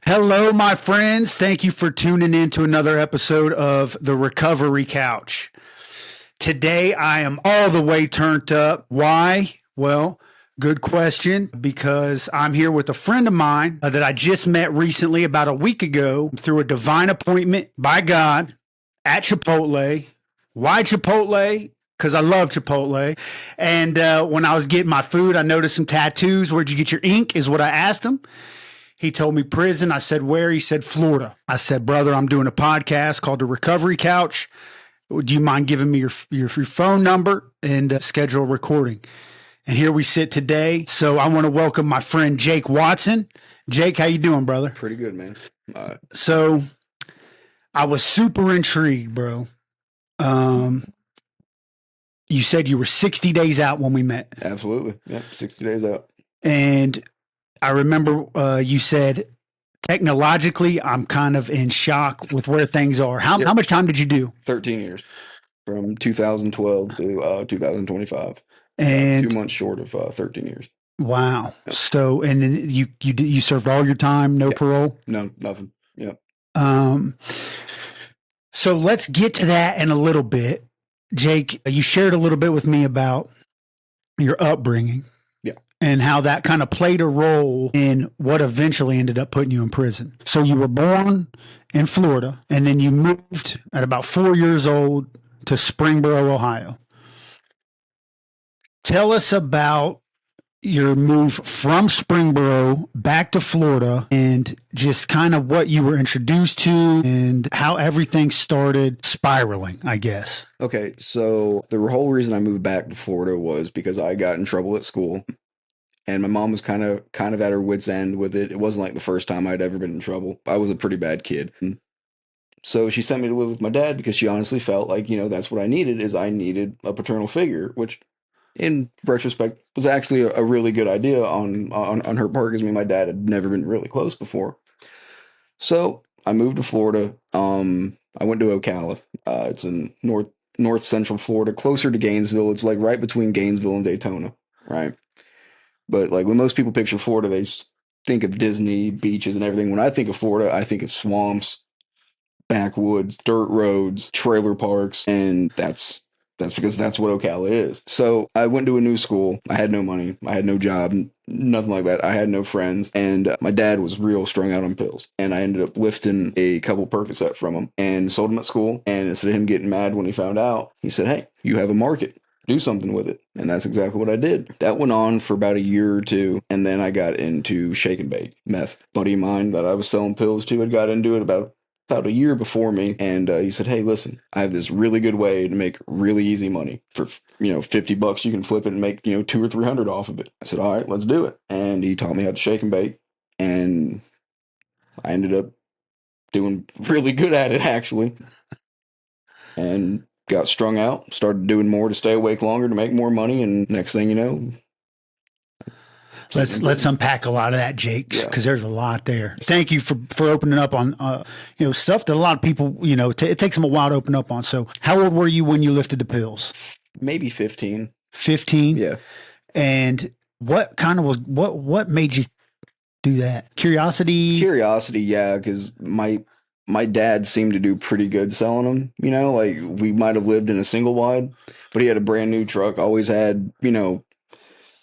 Hello, my friends. Thank you for tuning in to another episode of The Recovery Couch. Today, I am all the way turned up. Why? Well, good question, because I'm here with a friend of mine that I just met recently about a week ago through a divine appointment by God at Chipotle. Why Chipotle? Because I love Chipotle. And when I was getting my food, I noticed some tattoos. Where'd you get your ink? Is what I asked him. He told me prison. I said, where? He said, Florida. I said, brother, I'm doing a podcast called The Recovery Couch. Do you mind giving me your phone number and schedule a recording? And here we sit today. So I want to welcome my friend Jake Watson. Jake, how you doing, brother? Pretty good, man. So I was super intrigued, bro. You said you were 60 days out when we met. Absolutely. Yeah, 60 days out. And I remember you said, technologically, I'm kind of in shock with where things are. How much time did you do? 13 years from 2012 to 2025. And 2 months short of 13 years. Wow. Yep. So, and then you served all your time, no parole? No, nothing. Yeah. So let's get to that in a little bit. Jake, you shared a little bit with me about your upbringing. And how that kind of played a role in what eventually ended up putting you in prison. So you were born in Florida, and then you moved at about 4 years old to Springboro, Ohio. Tell us about your move from Springboro back to Florida and just kind of what you were introduced to and how everything started spiraling, I guess. Okay, so the whole reason I moved back to Florida was because I got in trouble at school. And my mom was kind of at her wit's end with it. It wasn't like the first time I'd ever been in trouble. I was a pretty bad kid. So she sent me to live with my dad because she honestly felt like, that's what I needed I needed a paternal figure, which in retrospect was actually a really good idea on her part because me and my dad had never been really close before. So I moved to Florida. I went to Ocala. It's in north central Florida, closer to Gainesville. It's like right between Gainesville and Daytona, right? But like when most people picture Florida, they think of Disney, beaches, and everything. When I think of Florida, I think of swamps, backwoods, dirt roads, trailer parks, and that's because that's what Ocala is. So I went to a new school. I had no money. I had no job, nothing like that. I had no friends, and my dad was real strung out on pills. And I ended up lifting a couple Percocet from him and sold them at school. And instead of him getting mad when he found out, he said, "Hey, you have a market. Do something with it." And that's exactly what I did. That went on for about a year or two. And then I got into shake and bake meth. A buddy of mine that I was selling pills to had got into it about a year before me. And he said, "Hey, listen, I have this really good way to make really easy money for, $50. You can flip it and make, 200 or 300 off of it." I said, "All right, let's do it." And he taught me how to shake and bake. And I ended up doing really good at it, actually. And got strung out, started doing more to stay awake longer to make more money, and next thing you know, let's unpack a lot of that, Jake, because there's a lot there. Thank you for opening up on stuff that a lot of people it takes them a while to open up on. So, how old were you when you lifted the pills? Maybe 15. 15. Yeah. And what what made you do that? Curiosity, yeah, because my dad seemed to do pretty good selling them, like we might have lived in a single wide, but he had a brand new truck, always had,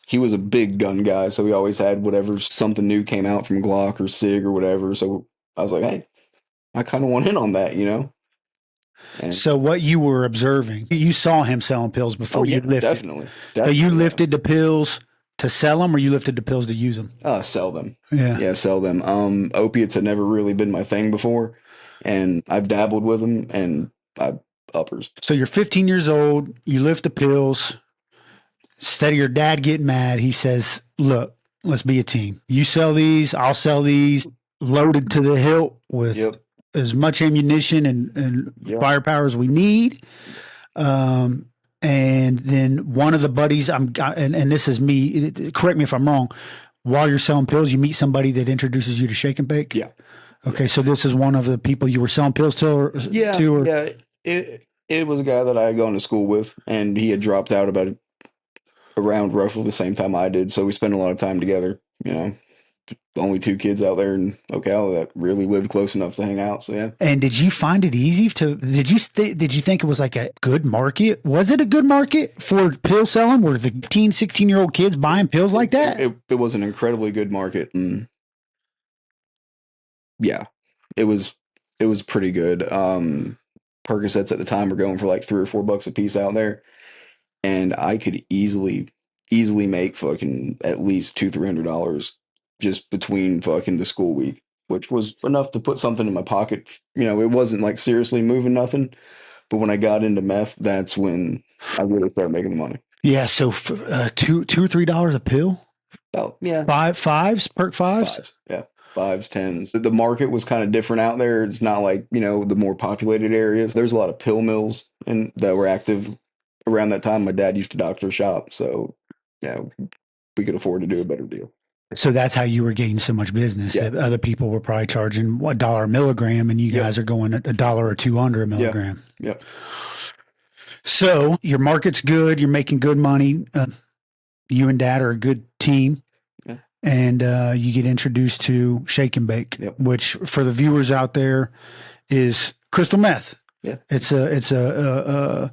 he was a big gun guy. So he always had whatever, something new came out from Glock or SIG or whatever. So I was like, hey, I kind of want in on that, And so what you were observing, you saw him selling pills before you lifted. Definitely. So you lifted the pills to sell them, or you lifted the pills to use them? Sell them. Yeah, sell them. Opiates had never really been my thing before. And I've dabbled with them, and uppers. So you're 15 years old. You lift the pills. Instead of your dad getting mad, he says, "Look, let's be a team. You sell these, I'll sell these." Loaded to the hilt with as much ammunition and firepower as we need. And then one of the buddies, and this is me. Correct me if I'm wrong. While you're selling pills, you meet somebody that introduces you to shake and bake. Yeah. Okay, so this is one of the people you were selling pills to? Yeah. It was a guy that I had gone to school with, and he had dropped out around roughly the same time I did, so we spent a lot of time together, only two kids out there in Ocala that really lived close enough to hang out. So yeah. And did you find it easy to? Did you think it was like a good market? Was it a good market for pill selling? Were the 15, 16-year-old kids buying pills like that? It was an incredibly good market. And yeah, it was pretty good. Percocets at the time were going for like $3 or $4 a piece out there, and I could easily make fucking at least $200-300 just between fucking the school week, which was enough to put something in my pocket. You know, it wasn't like seriously moving nothing, but when I got into meth, that's when I really started making the money. Yeah. So $2 or $3 a pill. Oh yeah, Fives, perk fives. fives, yeah. Fives, tens. The market was kind of different out there. It's not like, you know, the more populated areas. There's a lot of pill mills and that were active around that time. My dad used to doctor shop, so yeah, we could afford to do a better deal. So that's how you were getting so much business. Yeah. Other people were probably charging $1 a milligram, and you guys are going at $1 or $2 under a milligram. Yep. So your market's good. You're making good money. You and Dad are a good team. Yeah. And you get introduced to Shake and Bake, which for the viewers out there is crystal meth. Yeah. It's a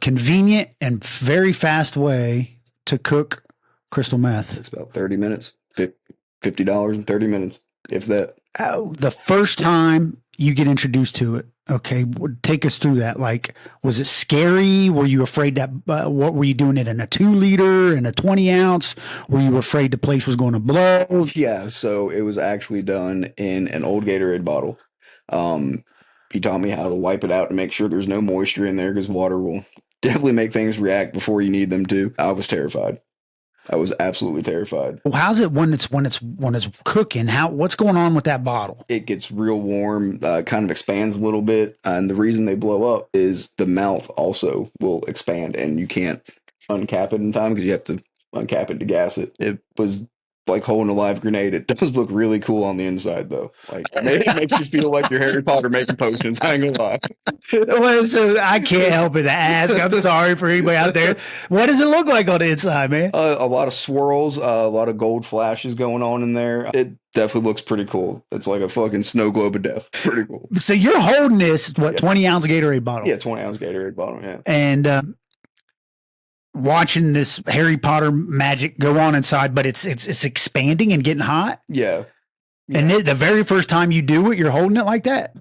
convenient and very fast way to cook crystal meth. It's about 30 minutes, $50 in 30 minutes, if that. The first time you get introduced to it, okay, take us through that. Like, was it scary? Were you afraid that, what were you doing it in a 2-liter and a 20 ounce? Were you afraid the place was going to blow? Yeah. So it was actually done in an old Gatorade bottle. He taught me how to wipe it out to make sure there's no moisture in there, because water will definitely make things react before you need them to. I was terrified. I was absolutely terrified. Well, how's it when it's cooking? What's going on with that bottle? It gets real warm, kind of expands a little bit, and the reason they blow up is the mouth also will expand, and you can't uncap it in time because you have to uncap it to gas it. It was like holding a live grenade. It does look really cool on the inside, though. Like, it makes you feel like you're Harry Potter making potions. I ain't gonna lie. Well, so I can't help it to ask. I'm sorry for anybody out there. What does it look like on the inside, man? A lot of swirls, a lot of gold flashes going on in there. It definitely looks pretty cool. It's like a fucking snow globe of death. Pretty cool. So you're holding this, 20-ounce Gatorade bottle? Yeah, 20-ounce Gatorade bottle, yeah. And watching this Harry Potter magic go on inside, but it's expanding and getting hot. Yeah. And the very first time you do it, you're holding it like that?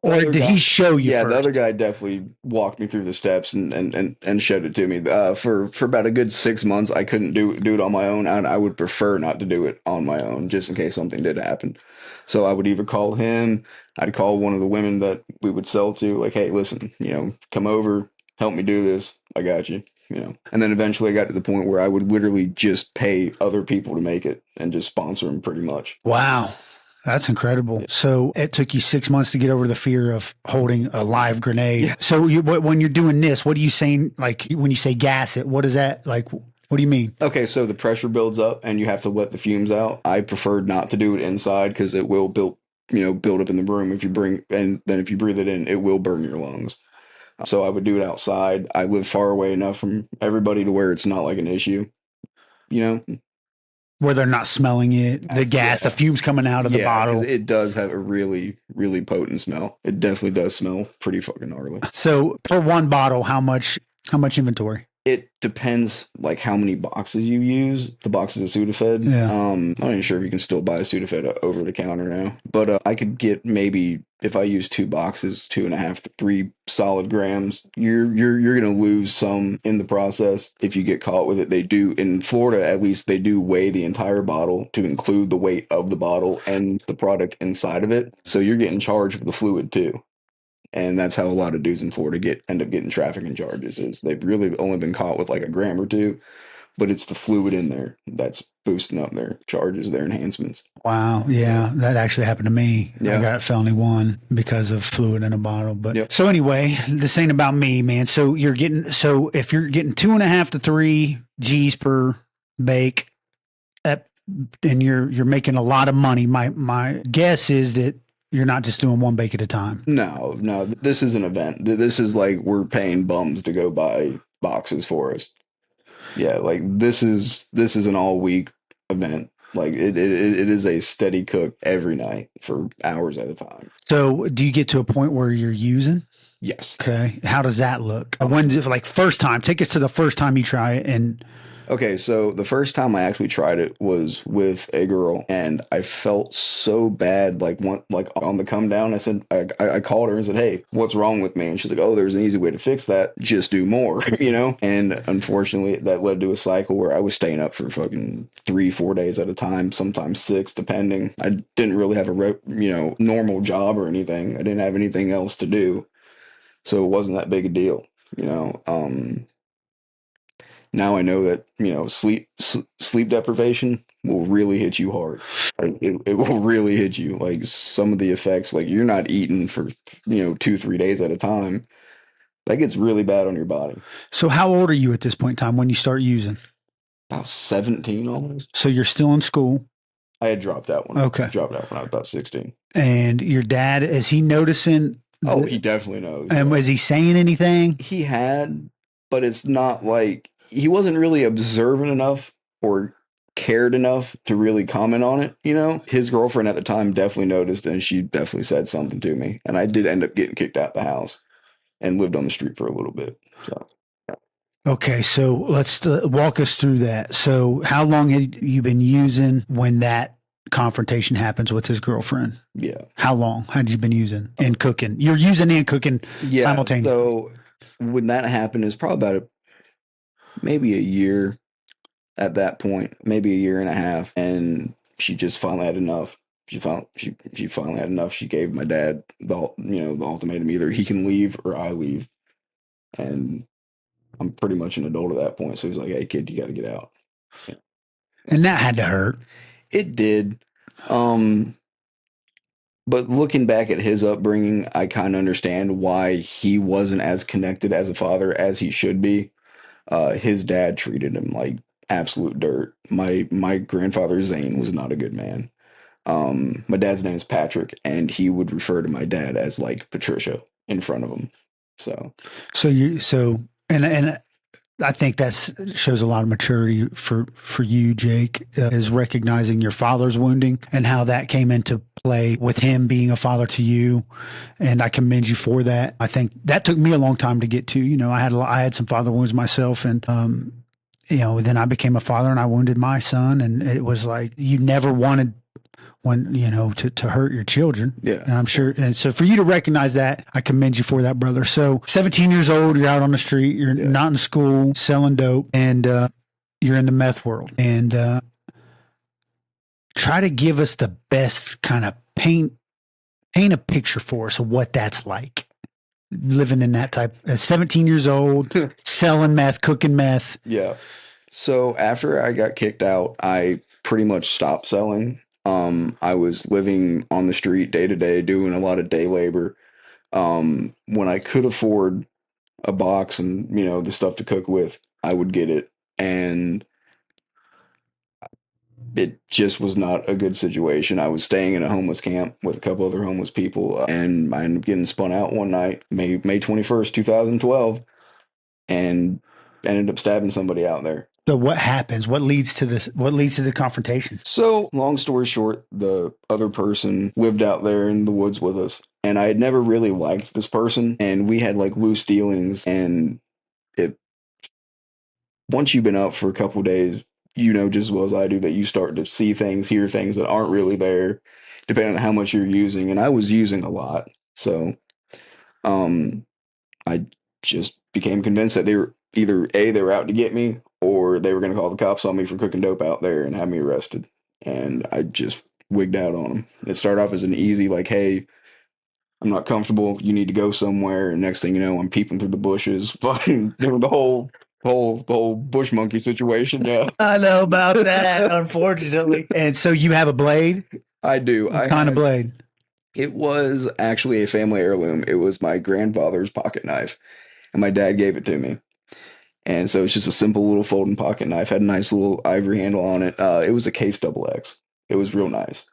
Or did he show you? Yeah, first? The other guy definitely walked me through the steps and showed it to me. For about a good 6 months, I couldn't do it on my own. I would prefer not to do it on my own, just in case something did happen. So I would either call him, I'd call one of the women that we would sell to, like, hey, listen, come over, help me do this. I got you. And then eventually I got to the point where I would literally just pay other people to make it and just sponsor them pretty much. Wow. That's incredible. So it took you 6 months to get over the fear of holding a live grenade. Yeah. So when you're doing this, what are you saying? Like, when you say gas it, what is that? Like, what do you mean? Okay, so the pressure builds up and you have to let the fumes out. I preferred not to do it inside because it will build up in the room. If you breathe it in, it will burn your lungs. So I would do it outside. I live far away enough from everybody to where it's not like an issue, Where they're not smelling it, the gas, the fumes coming out of the bottle. It does have a really, really potent smell. It definitely does smell pretty fucking gnarly. So per one bottle, how much inventory? It depends, like, how many boxes you use. The boxes of Sudafed. Yeah. I'm not even sure if you can still buy Sudafed over the counter now. But I could get, maybe, if I use 2 boxes, 2.5 to 3 solid grams, you're gonna lose some in the process if you get caught with it. They do, in Florida at least, they do weigh the entire bottle to include the weight of the bottle and the product inside of it. So you're getting charged with the fluid too. And that's how a lot of dudes in Florida end up getting trafficking charges. Is they've really only been caught with like a gram or 2, but it's the fluid in there that's boosting up their charges, their enhancements. Wow. Yeah. That actually happened to me. Yeah. I got felony 1 because of fluid in a bottle. But So anyway, this ain't about me, man. So if you're getting 2.5 to 3 G's per bake, and you're making a lot of money, my guess is that you're not just doing 1 bake at a time. No. This is an event. This is like we're paying bums to go buy boxes for us. Yeah, like this is an all week event. Like it is a steady cook every night for hours at a time. So, do you get to a point where you're using? Yes. Okay. How does that look? Um, When, like, first time, take us to the first time you try it. And Okay, so the first time I actually tried it was with a girl, and I felt so bad. Like on the come down, I said I called her and said, "Hey, what's wrong with me?" And she's like, "Oh, there's an easy way to fix that. Just do more," you know. And unfortunately, that led to a cycle where I was staying up for fucking 3, 4 days at a time, sometimes six, depending. I didn't really have a normal job or anything. I didn't have anything else to do, so it wasn't that big a deal, you know. Now I know that sleep deprivation will really hit you hard. Like it will really hit you. Like some of the effects, like you're not eating for 2, 3 days at a time. That gets really bad on your body. so, how old are you at this point in time when you start using? About 17 almost. So, you're still in school. I had dropped out Okay. when I was about 16. And your dad, is he noticing? Oh, he definitely knows. And Yeah. was he saying anything? He had, but it's not like he wasn't really observant enough or cared enough to really comment on it. His girlfriend at the time definitely noticed, and she definitely said something to me. And I did end up getting kicked out the house and lived on the street for a little bit. So, Okay, so let's walk us through that. So, how long had you been using when that confrontation happens with his girlfriend? yeah. How long had you been using and cooking? You're using and cooking Yeah. simultaneously. So, when that happened, is probably about maybe a year at that point, maybe a year and a half. And she just finally had enough. She finally had enough. She gave my dad the ultimatum: either he can leave or I leave. And I'm pretty much an adult at that point. So he was like, "Hey, kid, you got to get out." And that had to hurt. It did. Um, but looking back at his upbringing, I kind of understand why he wasn't as connected as a father as he should be. His dad treated him like absolute dirt. My grandfather Zane was not a good man. My dad's name is Patrick, and he would refer to my dad as like Patricia in front of him. So And I think that shows a lot of maturity for you, Jake, is recognizing your father's wounding and how that came into play with him being a father to you. And I commend you for that. I think that took me a long time to get to. I had some father wounds myself, and then I became a father and I wounded my son, and it was like you never wanted to hurt your children. yeah, And I'm sure. And so for you to recognize that, I commend you for that, brother. So 17 years old, you're out on the street, you're not in school, selling dope, and you're in the meth world. And try to give us the best kind of paint a picture for us of what that's like. Living in that type, 17 years old, selling meth, cooking meth. yeah. So after I got kicked out, I pretty much stopped selling. I was living on the street day to day, doing a lot of day labor. When I could afford a box and the stuff to cook with, I would get it, and it just was not a good situation. I was staying in a homeless camp with a couple other homeless people, and I ended up getting spun out one night, May 21st, 2012, and ended up stabbing somebody out there. So what happens? What leads to this? What leads to the confrontation? So, long story short, the other person lived out there in the woods with us, and I had never really liked this person, and we had like loose dealings. And it once you've been up for a couple of days, just as well as I do that you start to see things, hear things that aren't really there, depending on how much you're using. And I was using a lot, so um, I just became convinced that they were either they were out to get me, or they were going to call the cops on me for cooking dope out there and have me arrested. And I just wigged out on them. It started off as an easy, like, "Hey, I'm not comfortable. You need to go somewhere." And next thing you know, I'm peeping through the bushes. Fucking the whole bush monkey situation. Yeah, I know about that, unfortunately. And so you have a blade? I do. What kind of blade? It was actually a family heirloom. It was my grandfather's pocket knife, and my dad gave it to me. And so it's just a simple little folding pocket knife. Had a nice little ivory handle on it. It was a case double X. It was real nice,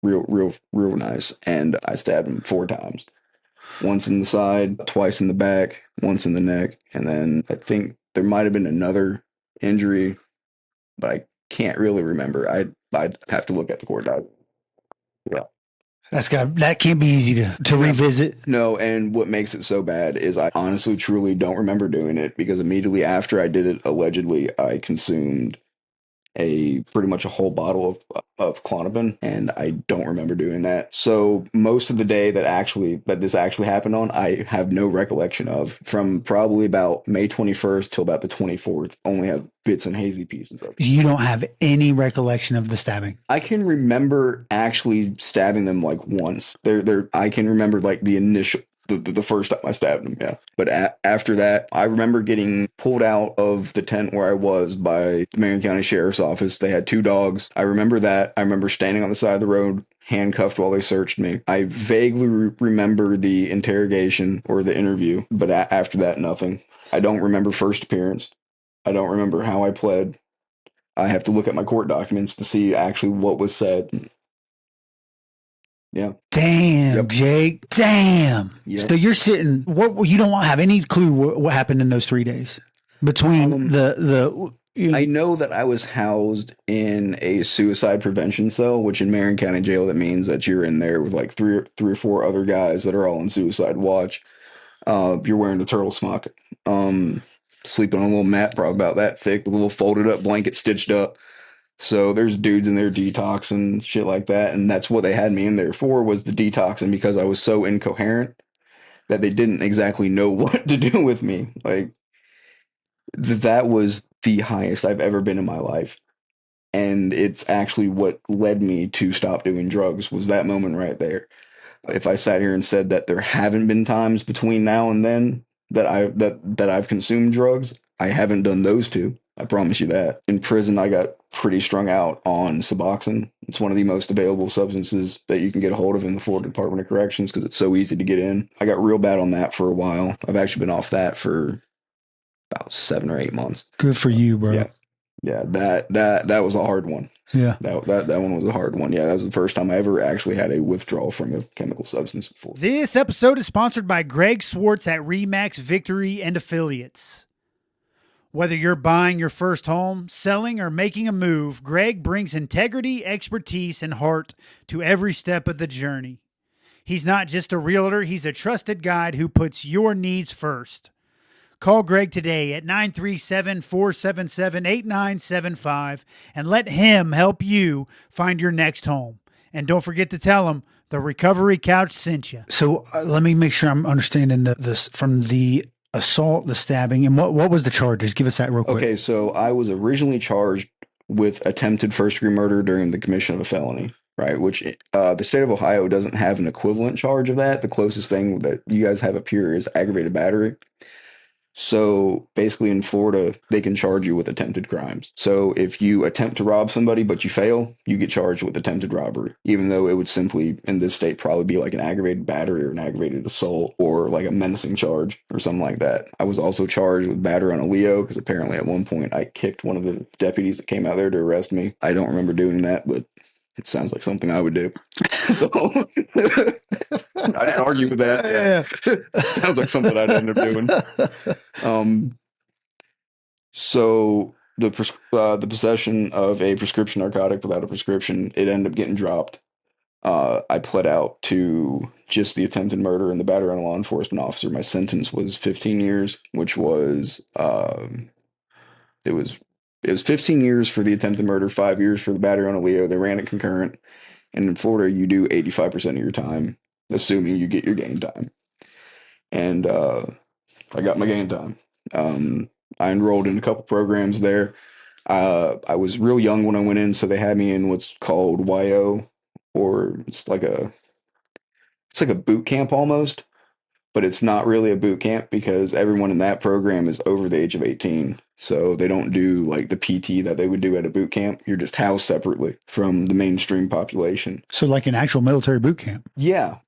real nice. And I stabbed him 4 times. Once in the side, twice in the back, once in the neck, and then I think there might have been another injury, but I can't really remember. I'd have to look at the court document. Yeah. That can't be easy to revisit. No, and what makes it so bad is I honestly, truly don't remember doing it because immediately after I did it, allegedly, I consumed pretty much a whole bottle of Klonopin, and I don't remember doing that. So most of the day that this actually happened on, I have no recollection of. From probably about May 21st till about the 24th, only have bits and hazy pieces of. You don't have any recollection of the stabbing. I can remember actually stabbing them like once. I can remember like the initial the first time I stabbed him, yeah. But after that, I remember getting pulled out of the tent where I was by the Marion County Sheriff's Office. They had 2 dogs. I remember that. I remember standing on the side of the road, handcuffed while they searched me. I vaguely remember the interrogation or the interview, but after that, nothing. I don't remember first appearance. I don't remember how I pled. I have to look at my court documents to see actually what was said. Yeah. Damn, yep. Jake. Damn. Yep. So you're sitting. You don't have any clue what happened in those 3 days between the. I know that I was housed in a suicide prevention cell, which in Marion County Jail that means that you're in there with like three or four other guys that are all on suicide watch. You're wearing a turtle smock. Sleeping on a little mat, probably about that thick, with a little folded up blanket stitched up. So there's dudes in there detoxing and shit like that. And that's what they had me in there for, was the detoxing, because I was so incoherent that they didn't exactly know what to do with me. Like, that was the highest I've ever been in my life. And it's actually what led me to stop doing drugs, was that moment right there. If I sat here and said that there haven't been times between now and then that I've consumed drugs, I haven't done those 2. I promise you that. In prison, I got pretty strung out on Suboxone. It's one of the most available substances that you can get a hold of in the Florida Department of Corrections because it's so easy to get in. I got real bad on that for a while. I've actually been off that for about 7 or 8 months. Good for you, bro. Yeah. Yeah, that was a hard one. Yeah. That one was a hard one. Yeah, that was the first time I ever actually had a withdrawal from a chemical substance before. This episode is sponsored by Greg Swartz at Remax Victory and Affiliates. Whether you're buying your first home, selling, or making a move, Greg brings integrity, expertise, and heart to every step of the journey. He's not just a realtor, he's a trusted guide who puts your needs first. Call Greg today at 937-477-8975 and let him help you find your next home. And don't forget to tell him the Recovery Couch sent you. So let me make sure I'm understanding this from the assault, the stabbing, and what was the charges? Give us that real quick. Okay, so I was originally charged with attempted first-degree murder during the commission of a felony, right? Which the state of Ohio doesn't have an equivalent charge of that. The closest thing that you guys have up here is aggravated battery. So basically in Florida, they can charge you with attempted crimes. So if you attempt to rob somebody but you fail, you get charged with attempted robbery, even though it would simply, in this state, probably be like an aggravated battery or an aggravated assault or like a menacing charge or something like that. I was also charged with battery on a Leo because apparently at one point I kicked one of the deputies that came out there to arrest me. I don't remember doing that, but it sounds like something I would do. So I didn't argue with that. Yeah. Sounds like something I'd end up doing. So the possession of a prescription narcotic without a prescription, it ended up getting dropped. I pled out to just the attempted murder and the battery on a law enforcement officer. My sentence was 15 years, which was it was 15 years for the attempted murder, 5 years for the battery on a Leo. They ran it concurrent. And in Florida, you do 85% of your time, assuming you get your game time. And I got my game time. I enrolled in a couple programs there. I was real young when I went in, so they had me in what's called YO, or it's like a boot camp almost. But it's not really a boot camp because everyone in that program is over the age of 18. So they don't do like the PT that they would do at a boot camp. You're just housed separately from the mainstream population. So like an actual military boot camp. Yeah.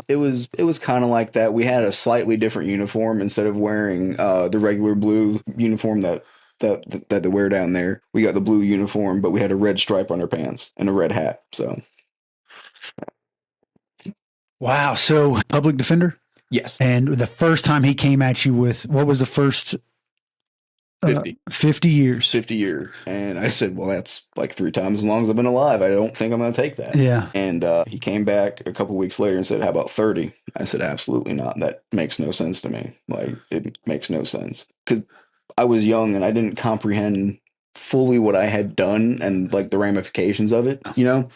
It was kind of like that. We had a slightly different uniform. Instead of wearing the regular blue uniform that they wear down there, we got the blue uniform, but we had a red stripe on our pants and a red hat. So. Wow. So public defender? Yes. And the first time he came at you with, what was the first 50 years. 50 years. And I said, well, that's like 3 times as long as I've been alive. I don't think I'm going to take that. Yeah. And he came back a couple weeks later and said, how about 30? I said, absolutely not. That makes no sense to me. Like, it makes no sense. Because I was young and I didn't comprehend fully what I had done and like the ramifications of it, you know?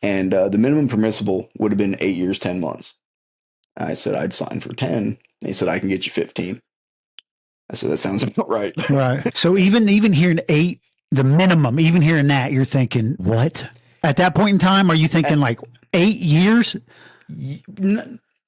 And the minimum permissible would have been 8 years, 10 months. I said, I'd sign for 10. They said, I can get you 15. I said, that sounds about right. Right. So even hearing 8, the minimum, even hearing that, you're thinking, what? At that point in time, are you thinking like 8 years?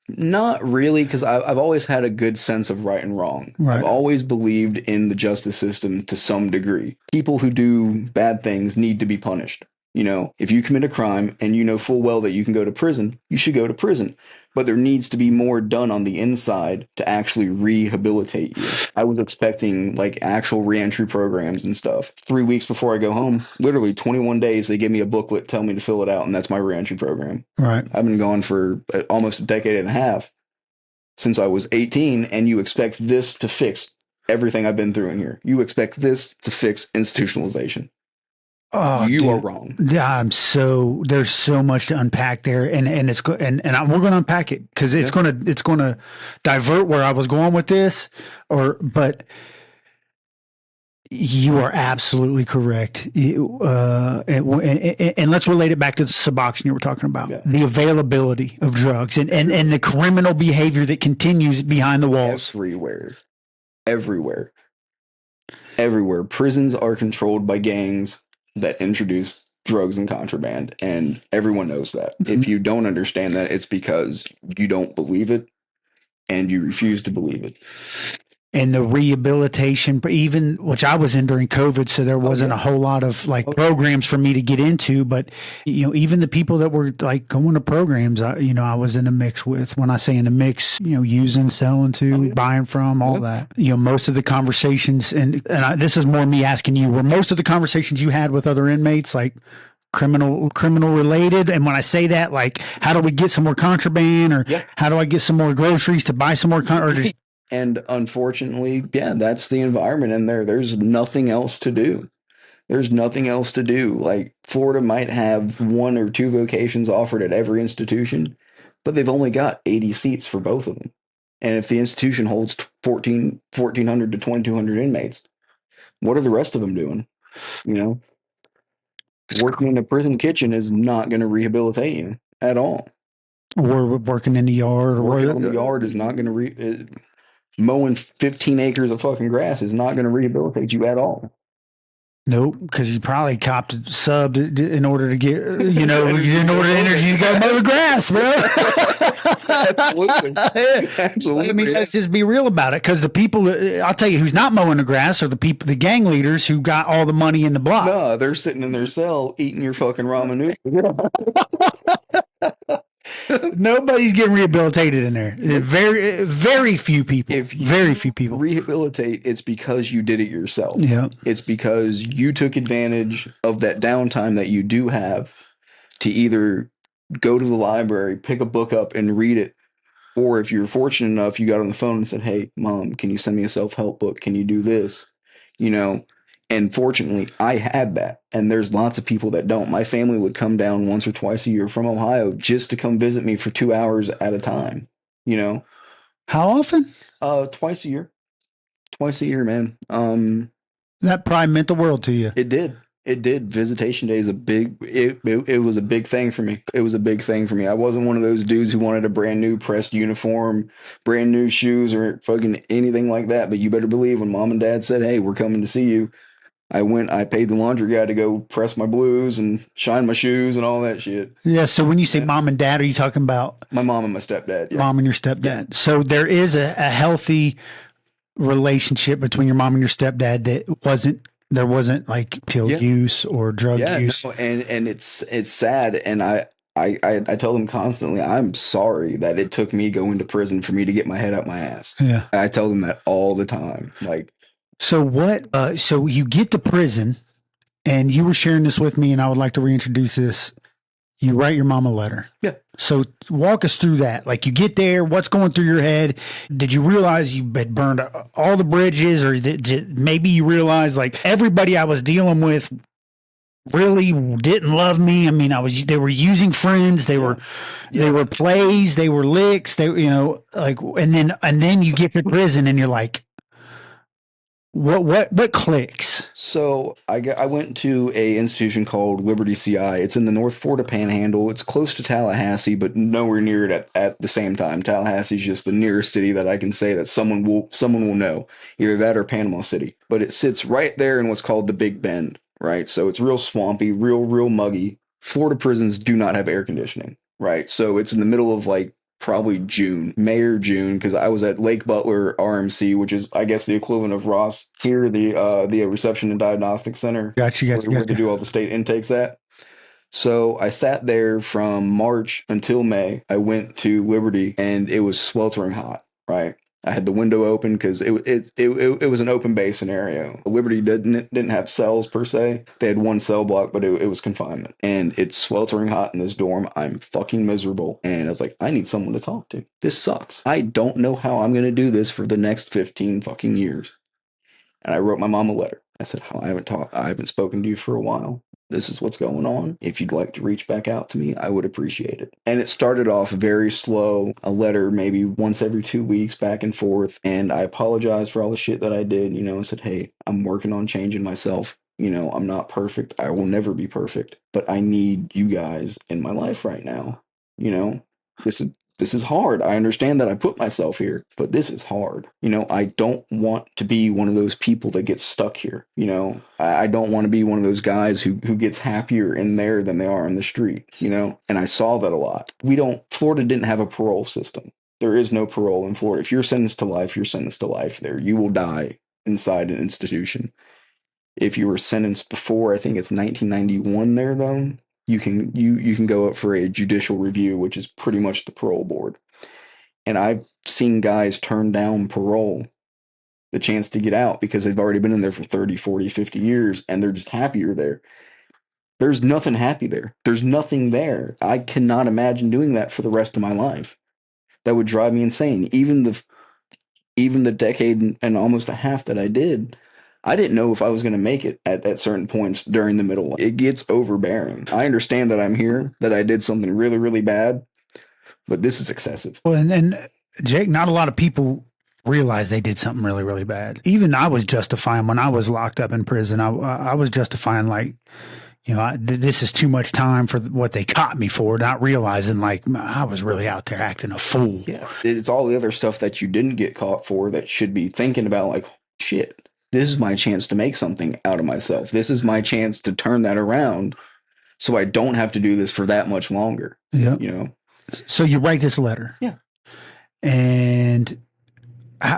Not really, because I've always had a good sense of right and wrong. Right. I've always believed in the justice system to some degree. People who do bad things need to be punished. You know, if you commit a crime and you know full well that you can go to prison, you should go to prison. But there needs to be more done on the inside to actually rehabilitate you. I was expecting like actual reentry programs and stuff. 3 weeks before I go home, literally 21 days, they give me a booklet, tell me to fill it out, and that's my reentry program. Right. I've been gone for almost a decade and a half since I was 18, and you expect this to fix everything I've been through in here. You expect this to fix institutionalization. Oh, you are wrong. Yeah, there's so much to unpack there, and it's we're going to unpack it because it's going to divert where I was going with this, but you are absolutely correct. And let's relate it back to the Suboxone you were talking about, the availability of drugs and the criminal behavior that continues behind the walls. Everywhere. Prisons are controlled by gangs that introduce drugs and contraband, and everyone knows that. Mm-hmm. If you don't understand that, it's because you don't believe it and you refuse to believe it. And the rehabilitation, even which I was in during COVID, so there wasn't a whole lot of like programs for me to get into. But even the people that were like going to programs, I was in a mix with. When I say in a mix, using, selling to, buying from, all that. Most of the conversations, and this is more me asking you, were most of the conversations you had with other inmates like criminal related? And when I say that, like, how do we get some more contraband, or how do I get some more groceries to buy some more or just. And unfortunately, that's the environment in there. There's nothing else to do. Like, Florida might have 1 or 2 vocations offered at every institution, but they've only got 80 seats for both of them. And if the institution holds 1,400 to 2,200 inmates, what are the rest of them doing? Working in a prison kitchen is not going to rehabilitate you at all. Or working in the yard. Working in the yard is not going to mowing 15 acres of fucking grass is not going to rehabilitate you at all. Nope, because you probably copped a sub in order to get, in order to energy to go mow the grass, bro. Absolutely. I mean, let's just be real about it. Because the people, I'll tell you, who's not mowing the grass are the gang leaders who got all the money in the block. No, they're sitting in their cell eating your fucking ramen noodles. Nobody's getting rehabilitated in there. Very, very few people. Very few people rehabilitate. It's because you did it yourself. Yeah. It's because you took advantage of that downtime that you do have to either go to the library, pick a book up and read it. Or if you're fortunate enough, you got on the phone and said, hey, Mom, can you send me a self-help book? Can you do this? And fortunately, I had that. And there's lots of people that don't. My family would come down once or twice a year from Ohio just to come visit me for 2 hours at a time. How often? Twice a year. Twice a year, man. That probably meant the world to you. It did. Visitation day is it was a big thing for me. It was a big thing for me. I wasn't one of those dudes who wanted a brand new pressed uniform, brand new shoes, or fucking anything like that. But you better believe when Mom and Dad said, hey, we're coming to see you, I paid the laundry guy to go press my blues and shine my shoes and all that shit. Yeah. So when you say Mom and Dad, are you talking about my mom and my stepdad? Yeah. Mom and your stepdad. Yeah. So there is a healthy relationship between your mom and your stepdad there wasn't like pill use or drug use. No, and it's sad. And I tell them constantly, I'm sorry that it took me going to prison for me to get my head out my ass. Yeah. I tell them that all the time. Like, so what, so you get to prison, and you were sharing this with me, and I would like to reintroduce this. You write your mom a letter. Yeah. So walk us through that. Like, you get there, what's going through your head? Did you realize you had burned all the bridges, or maybe you realized like everybody I was dealing with really didn't love me? I mean, they were using friends, they were plays, they were licks, and then you get to prison and you're like, what clicks? So I went to a institution called Liberty CI. It's in the North Florida Panhandle. It's close to Tallahassee, but nowhere near it at the same time. Tallahassee is just the nearest city that I can say that someone will know, either that or Panama City. But it sits right there in what's called the Big Bend, right? So it's real swampy, real muggy. Florida prisons do not have air conditioning, right? So it's in the middle of like probably May or June, because I was at Lake Butler RMC, which is, I guess, the equivalent of Ross here, the Reception and Diagnostic Center. Gotcha. Where they do all the state intakes at. So I sat there from March until May. I went to Liberty, and it was sweltering hot, right? I had the window open because it was an open bay scenario. Liberty didn't have cells per se. They had one cell block, but it was confinement. And it's sweltering hot in this dorm. I'm fucking miserable. And I was like, I need someone to talk to. This sucks. I don't know how I'm going to do this for the next 15 fucking years. And I wrote my mom a letter. I said, I haven't spoken to you for a while. This is what's going on. If you'd like to reach back out to me, I would appreciate it. And it started off very slow, a letter maybe once every 2 weeks, back and forth. And I apologized for all the shit that I did. I said, hey, I'm working on changing myself. I'm not perfect. I will never be perfect, but I need you guys in my life right now. This is hard. I understand that I put myself here, but this is hard. I don't want to be one of those people that gets stuck here. I don't want to be one of those guys who gets happier in there than they are on the street, and I saw that a lot. Florida didn't have a parole system. There is no parole in Florida. If you're sentenced to life, you're sentenced to life there. You will die inside an institution. If you were sentenced before, I think it's 1991 there, though, you can go up for a judicial review, which is pretty much the parole board. And I've seen guys turn down parole, the chance to get out, because they've already been in there for 30, 40, 50 years, and they're just happier there. There's nothing happy there. There's nothing there. I cannot imagine doing that for the rest of my life. That would drive me insane. Even the decade and almost a half that I did, I didn't know if I was going to make it at certain points during the middle. It gets overbearing. I understand that I'm here, that I did something really, really bad, but this is excessive. Well, and Jake, not a lot of people realize they did something really, really bad. Even I was justifying when I was locked up in prison. I was justifying like, this is too much time for what they caught me for, not realizing like I was really out there acting a fool. Yeah, it's all the other stuff that you didn't get caught for that should be thinking about like, shit. This is my chance to make something out of myself. This is my chance to turn that around so I don't have to do this for that much longer. Yeah. So you write this letter. Yeah. And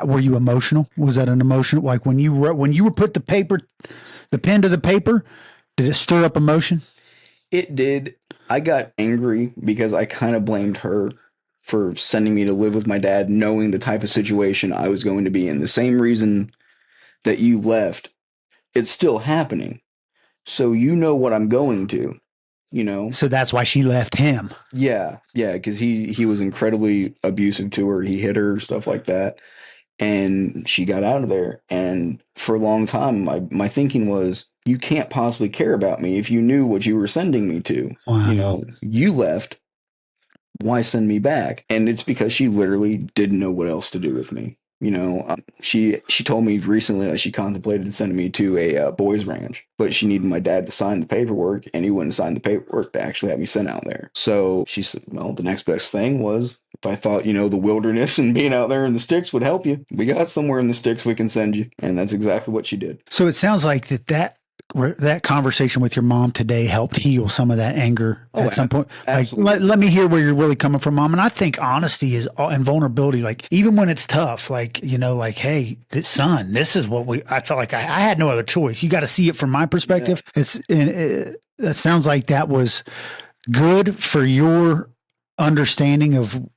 were you emotional? Was that an emotional, like when you were put the pen to the paper, did it stir up emotion? It did. I got angry because I kind of blamed her for sending me to live with my dad, knowing the type of situation I was going to be in. The same reason that you left, it's still happening. So what I'm going to, So that's why she left him. Yeah, because he was incredibly abusive to her. He hit her, stuff like that. And she got out of there. And for a long time, my thinking was, you can't possibly care about me if you knew what you were sending me to. Wow. You left. Why send me back? And it's because she literally didn't know what else to do with me. She told me recently that she contemplated sending me to a boys ranch, but she needed my dad to sign the paperwork, and he wouldn't sign the paperwork to actually have me sent out there. So she said, well, the next best thing was, if I thought, the wilderness and being out there in the sticks would help you, we got somewhere in the sticks we can send you. And that's exactly what she did. So it sounds like that conversation with your mom today helped heal some of that anger at some point. Like, let me hear where you're really coming from, Mom. And I think honesty and vulnerability, like even when it's tough, like, hey, son, this is what I felt like I had no other choice. You got to see it from my perspective. Yeah. That sounds like that was good for your understanding of,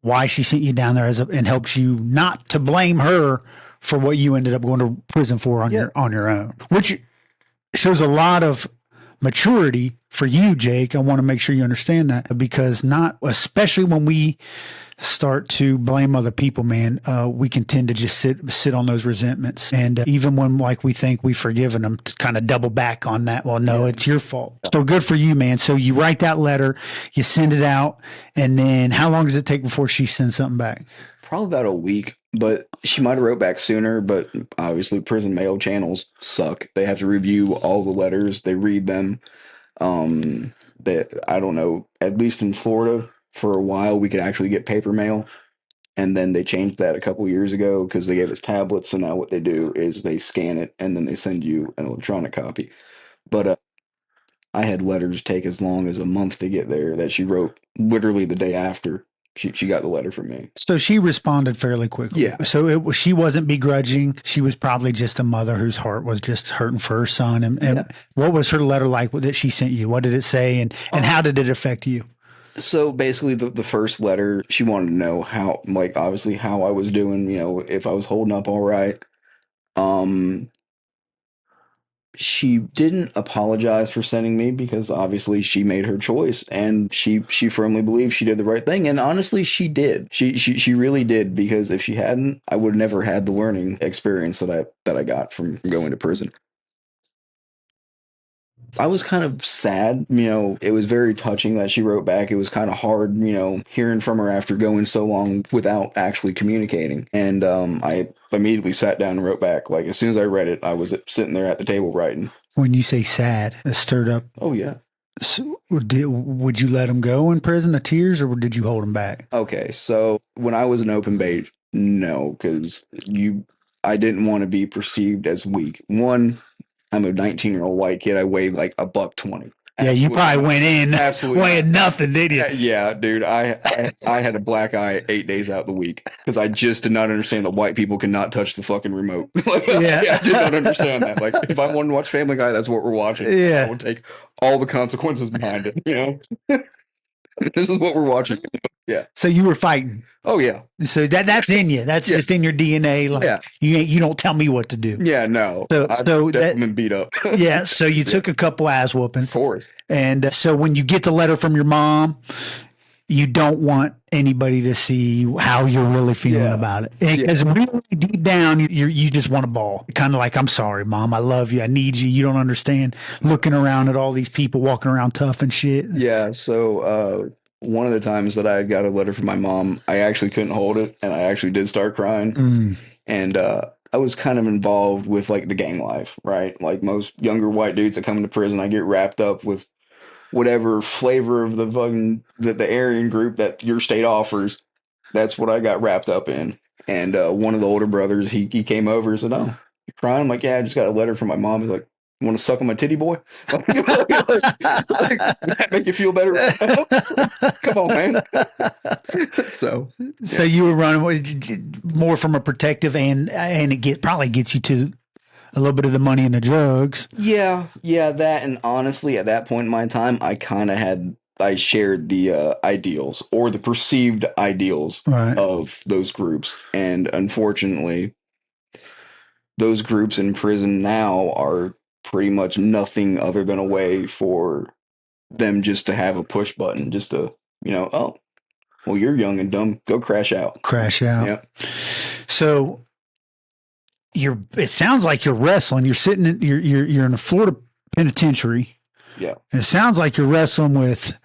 why she sent you down there and helped you not to blame her for what you ended up going to prison for on your own, which shows a lot of maturity for you, Jake. I want to make sure you understand that, because not, especially when we start to blame other people, man, we can tend to just sit on those resentments. And even when like we think we've forgiven them, to kind of double back on that. Well, no, it's your fault. So good for you, man. So you write that letter, you send it out, and then how long does it take before she sends something back? Probably about a week, but she might have wrote back sooner. But obviously, prison mail channels suck. They have to review all the letters. They read them. That I don't know. At least in Florida, for a while, we could actually get paper mail, and then they changed that a couple years ago because they gave us tablets. So now what they do is they scan it and then they send you an electronic copy. But I had letters take as long as a month to get there that she wrote literally the day after she got the letter from me. So she responded fairly quickly. Yeah. So she wasn't begrudging. She was probably just a mother whose heart was just hurting for her son. And what was her letter like that she sent you? What did it say? And how did it affect you? So basically the first letter, she wanted to know how, like, obviously how I was doing, you know, if I was holding up all right. She didn't apologize for sending me because obviously she made her choice and she firmly believes she did the right thing. And honestly, she did. She really did, because if she hadn't, I would have never had the learning experience that I got from going to prison. I was kind of sad, you know, it was very touching that she wrote back. It was kind of hard, you know, hearing from her after going so long without actually communicating. And I immediately sat down and wrote back. Like, as soon as I read it, I was sitting there at the table writing. When you say sad, it stirred up. Oh, yeah. So would you let him go in prison, the tears, or did you hold him back? Okay, so when I was an open bait, no, because I didn't want to be perceived as weak. One, I'm a 19-year-old white kid. I weighed like $120. Yeah, you probably went in weighing nothing, did you? Yeah, dude. I had a black eye 8 days out of the week because I just did not understand that white people cannot touch the fucking remote. Yeah. I did not understand that. Like, if I wanted to watch Family Guy, that's what we're watching. Yeah. I would take all the consequences behind it, you know? This is what we're watching. Yeah. So you were fighting. Oh, yeah. So that's in you. That's just in your DNA. Like, you don't tell me what to do. Yeah, no. I've definitely been beat up. Yeah. So you took a couple ass whoopings. Of course. And so when you get the letter from your mom, you don't want anybody to see how you're really feeling about it. Because really deep down, you just want to bawl. Kind of like, I'm sorry, Mom. I love you. I need you. You don't understand. Looking around at all these people walking around tough and shit. Yeah. So one of the times that I got a letter from my mom, I actually couldn't hold it, and I actually did start crying. And I was kind of involved with like the gang life, right? Like most younger white dudes that come into prison, I get wrapped up with whatever flavor of the fucking the Aryan group that your state offers. That's what I got wrapped up in. And one of the older brothers, he came over and said, "Oh, you're crying?" I'm like, "Yeah, I just got a letter from my mom." He's like, "You want to suck on my titty, boy?" Like, that make you feel better? Come on, man. So you were running more from a protective, and it probably gets you to a little bit of the money and the drugs. Yeah, that. And honestly, at that point in my time, I shared the ideals, or the perceived ideals, of those groups. And unfortunately, those groups in prison now are pretty much nothing other than a way for them just to have a push button, just to, you know, oh, well, you're young and dumb, go crash out. Yeah. So it sounds like you're wrestling. You're sitting you're in a Florida penitentiary. Yeah. And it sounds like you're wrestling with,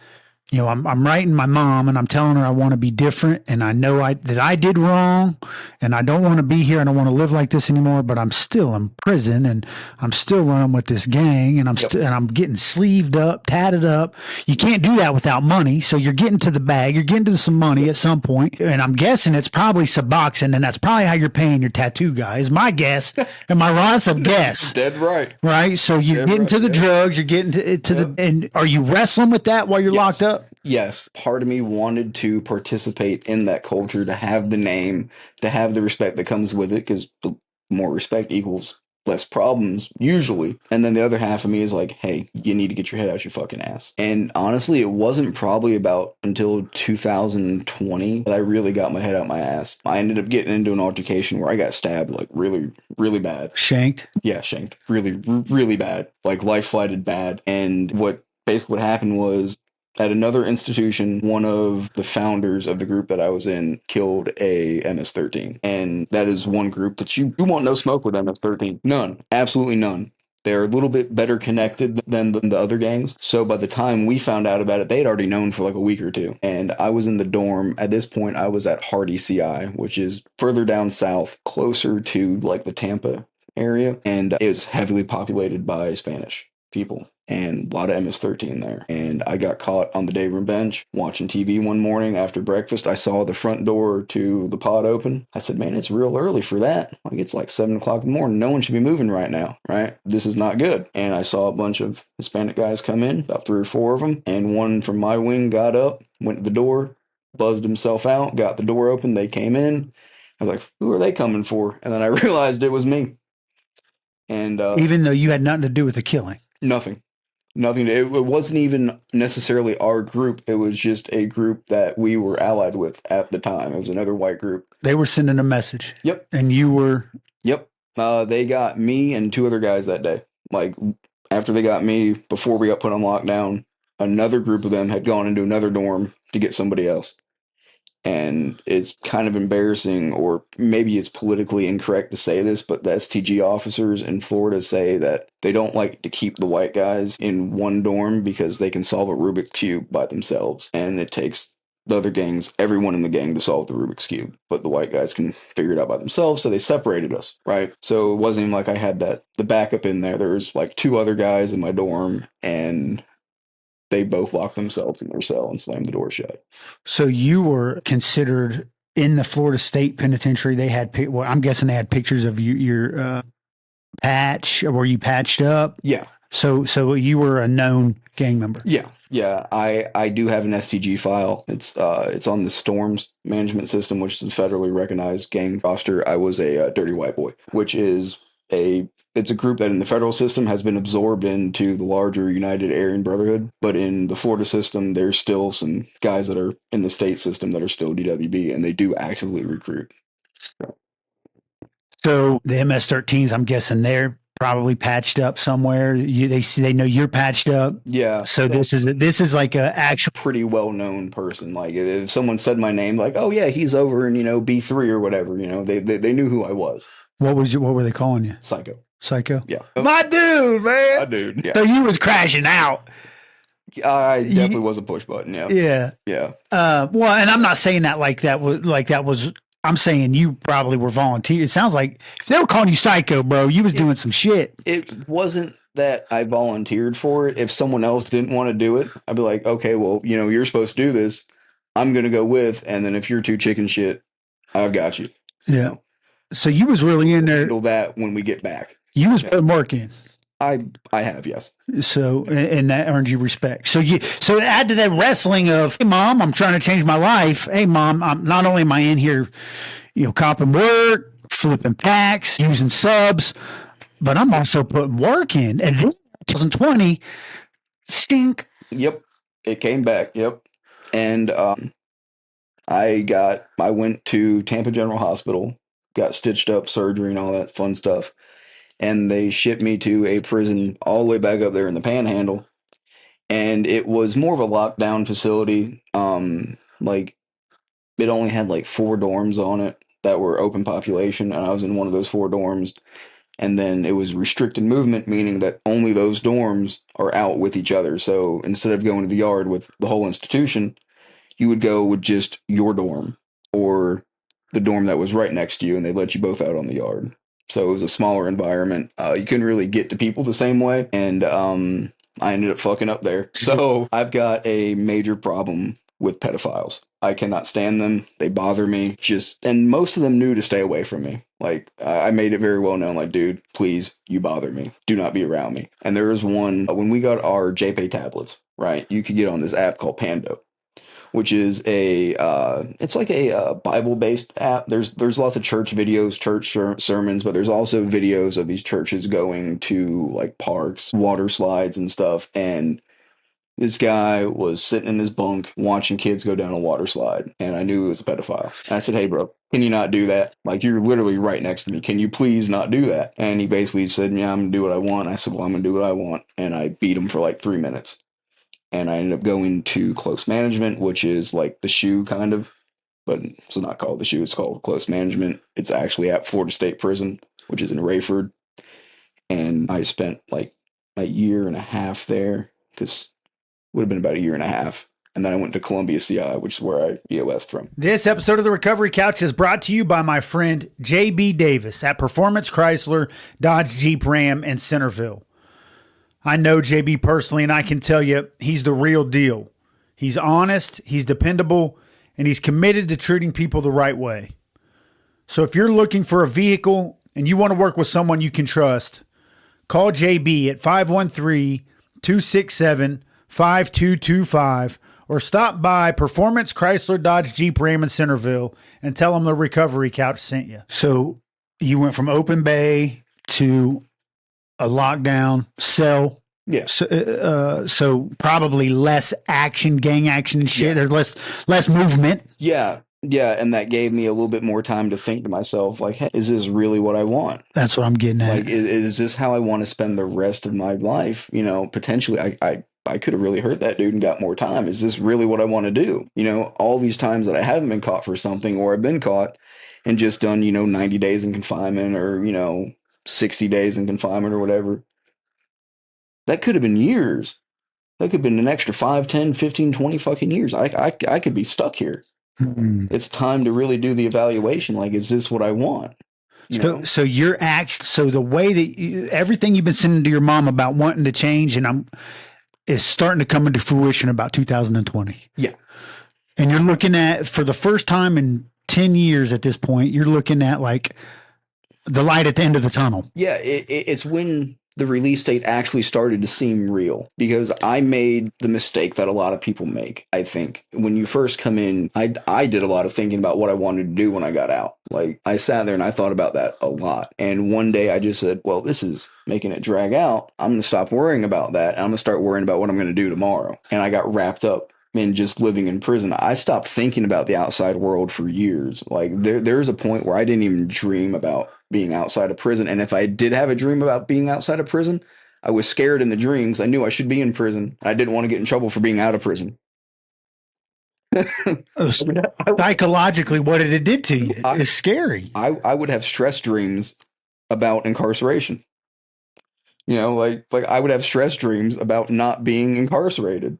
you know, I'm writing my mom and I'm telling her I want to be different, and I know that I did wrong, and I don't want to be here, and I don't want to live like this anymore, but I'm still in prison, and I'm still running with this gang, and I'm getting sleeved up, tatted up. You can't do that without money, so you're getting to the bag, you're getting to some money at some point, and I'm guessing it's probably Suboxone, and that's probably how you're paying your tattoo guy, is my guess. Am I wrong? That's a guess. Dead right. Right? So you're getting to the drugs, you're getting and are you wrestling with that while you're locked up? Yes. Part of me wanted to participate in that culture, to have the name, to have the respect that comes with it, because the more respect equals less problems usually. And then the other half of me is like, hey, you need to get your head out your fucking ass. And honestly, it wasn't probably about until 2020 that I really got my head out my ass. I ended up getting into an altercation where I got stabbed like really, really bad. Shanked. Yeah, shanked. Really, really bad. Like life flighted bad. And what happened was at another institution, one of the founders of the group that I was in killed a MS-13. And that is one group that you want no smoke with MS-13. None. Absolutely none. They're a little bit better connected than the other gangs. So by the time we found out about it, they had already known for like a week or two. And I was in the dorm. At this point, I was at Hardy CI, which is further down south, closer to like the Tampa area. And it was heavily populated by Spanish people and a lot of MS-13 there. And I got caught on the day room bench watching TV one morning after breakfast. I saw the front door to the pod open. I said, man, it's real early for that. Like it's like 7 o'clock in the morning. No one should be moving right now, right? This is not good. And I saw a bunch of Hispanic guys come in, about 3 or 4 of them. And one from my wing got up, went to the door, buzzed himself out, got the door open. They came in. I was like, who are they coming for? And then I realized it was me. And Even though you had nothing to do with the killing. nothing. Nothing. It wasn't even necessarily our group. It was just a group that we were allied with at the time. It was another white group. They were sending a message. Yep. And you were. Yep. They got me and 2 other guys that day. Like after they got me, before we got put on lockdown, another group of them had gone into another dorm to get somebody else. And it's kind of embarrassing, or maybe it's politically incorrect to say this, but the STG officers in Florida say that they don't like to keep the white guys in one dorm because they can solve a Rubik's Cube by themselves. And it takes the other gangs, everyone in the gang, to solve the Rubik's Cube. But the white guys can figure it out by themselves, so they separated us, right? So it wasn't even like I had the backup in there. There was like 2 other guys in my dorm, and they both locked themselves in their cell and slammed the door shut. So you were considered in the Florida State Penitentiary. They had, well, I'm guessing they had pictures of your patch. Were you patched up? Yeah. So you were a known gang member. Yeah. Yeah. I do have an STG file. It's on the Storms management system, which is a federally recognized gang roster. I was a dirty white boy, which is it's a group that in the federal system has been absorbed into the larger United Aryan Brotherhood. But in the Florida system, there's still some guys that are in the state system that are still DWB, and they do actively recruit. So the MS-13s, I'm guessing they're probably patched up somewhere. They know you're patched up. Yeah. So this is like a actual pretty well known person. Like if someone said my name, like, oh yeah, he's over in B3 or whatever. They knew who I was. What were they calling you? Psycho. Psycho. Yeah. My dude, man. My dude. Yeah. So you was crashing out. I definitely was a push button. Yeah. Yeah. Yeah. Well, and I'm not saying that like that was. I'm saying you probably were volunteer. It sounds like if they were calling you psycho, bro, you was doing some shit. It wasn't that I volunteered for it. If someone else didn't want to do it, I'd be like, okay, well, you're supposed to do this. I'm going to go with, and then if you're too chicken shit, I've got you. Yeah. So you was really in there. Handle that when we get back. You was putting work in. I have, yes. So, and that earned you respect. So add to that wrestling of, hey, mom, I'm trying to change my life. Hey, mom, I'm not only am I in here, copping work, flipping packs, using subs, but I'm also putting work in. And 2020, stink. Yep. It came back. Yep. And I went to Tampa General Hospital, got stitched up, surgery and all that fun stuff. And they shipped me to a prison all the way back up there in the Panhandle. And it was more of a lockdown facility. Like it only had like 4 dorms on it that were open population, and I was in one of those 4 dorms. And then it was restricted movement, meaning that only those dorms are out with each other. So instead of going to the yard with the whole institution, you would go with just your dorm or the dorm that was right next to you, and they let you both out on the yard. So it was a smaller environment. You couldn't really get to people the same way, and I ended up fucking up there. So I've got a major problem with pedophiles. I cannot stand them. They bother me. And most of them knew to stay away from me. Like I made it very well known, like, dude, please, you bother me. Do not be around me. And there was one, when we got our JPay tablets, right? You could get on this app called Pando. which is a it's like a Bible based app. There's lots of church videos, sermons, but there's also videos of these churches going to like parks, water slides, and stuff. And this guy was sitting in his bunk watching kids go down a water slide, and I knew he was a pedophile. And I said, "Hey, bro, can you not do that? Like, you're literally right next to me. Can you please not do that?" And he basically said, "Yeah, I'm gonna do what I want." I said, "Well, I'm gonna do what I want," and I beat him for like 3 minutes. And I ended up going to close management, which is like the shoe kind of, but it's not called the shoe. It's called close management. It's actually at Florida State Prison, which is in Rayford. And I spent like a year and a half there because would have been about a year and a half. And then I went to Columbia CI, which is where I EOS'd from. This episode of the Recovery Couch is brought to you by my friend JB Davis at Performance Chrysler, Dodge Jeep Ram in Centerville. I know JB personally, and I can tell you he's the real deal. He's honest, he's dependable, and he's committed to treating people the right way. So if you're looking for a vehicle and you want to work with someone you can trust, call JB at 513-267-5225 or stop by Performance Chrysler Dodge Jeep Ram in Centerville and tell them the Recovery Couch sent you. So you went from open bay to a lockdown cell. Yeah. So probably less action, gang action and shit. Yeah. There's less movement. Yeah. Yeah. And that gave me a little bit more time to think to myself, like, hey, is this really what I want? That's what I'm getting at. Like, is this how I want to spend the rest of my life? You know, potentially I could have really hurt that dude and got more time. Is this really what I want to do? You know, all these times that I haven't been caught for something, or I've been caught and just done, 90 days in confinement, or, 60 days in confinement or whatever. That could have been years. That could have been an extra 5, 10, 15, 20 fucking years. I could be stuck here. Mm-hmm. It's time to really do the evaluation. Like, is this what I want? So the way that everything you've been sending to your mom about wanting to change is starting to come into fruition about 2020. Yeah. And you're looking at, for the first time in 10 years at this point, you're looking at like the light at the end of the tunnel. Yeah. It's when the release date actually started to seem real, because I made the mistake that a lot of people make. I think when you first come in, I did a lot of thinking about what I wanted to do when I got out. Like, I sat there and I thought about that a lot. And one day I just said, well, this is making it drag out. I'm going to stop worrying about that. And I'm going to start worrying about what I'm going to do tomorrow. And I got wrapped up in just living in prison. I stopped thinking about the outside world for years. Like, there's a point where I didn't even dream about being outside of prison. And if I did have a dream about being outside of prison, I was scared in the dreams. I knew I should be in prison. I didn't want to get in trouble for being out of prison. Psychologically, what it did to you is scary. I would have stress dreams about incarceration. Like I would have stress dreams about not being incarcerated.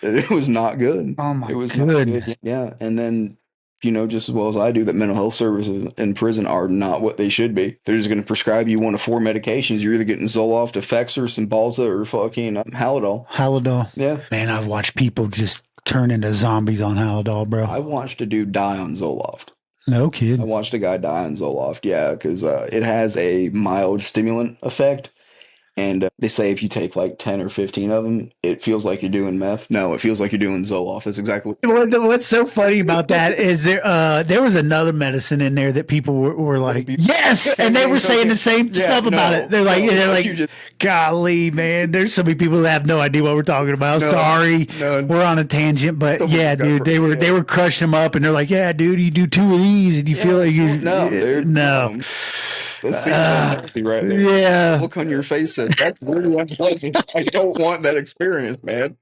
It was not good. Oh my it was goodness. Not good. Yeah. And then, just as well as I do, that mental health services in prison are not what they should be. They're just going to prescribe you one of 4 medications. You're either getting Zoloft, Effexor, Cymbalta, or fucking Halidol. Halidol. Yeah. Man, I've watched people just turn into zombies on Halidol, bro. I watched a dude die on Zoloft. No kid. I watched a guy die on Zoloft. Yeah, because it has a mild stimulant effect. And they say if you take like 10 or 15 of them, it feels like you're doing meth. No, it feels like you're doing Zoloft. That's exactly what's so funny about that is there was another medicine in there that people were like, yes, and they were saying the same stuff about it. They're like, golly, man, there's so many people that have no idea what we're talking about. Sorry, we're on a tangent, but yeah, dude, they were crushing them up, and they're like, yeah, dude, you do 2 of these, and you feel like you no. That's nasty right there. Yeah. The look on your face said, that's really unpleasant. I don't want that experience, man.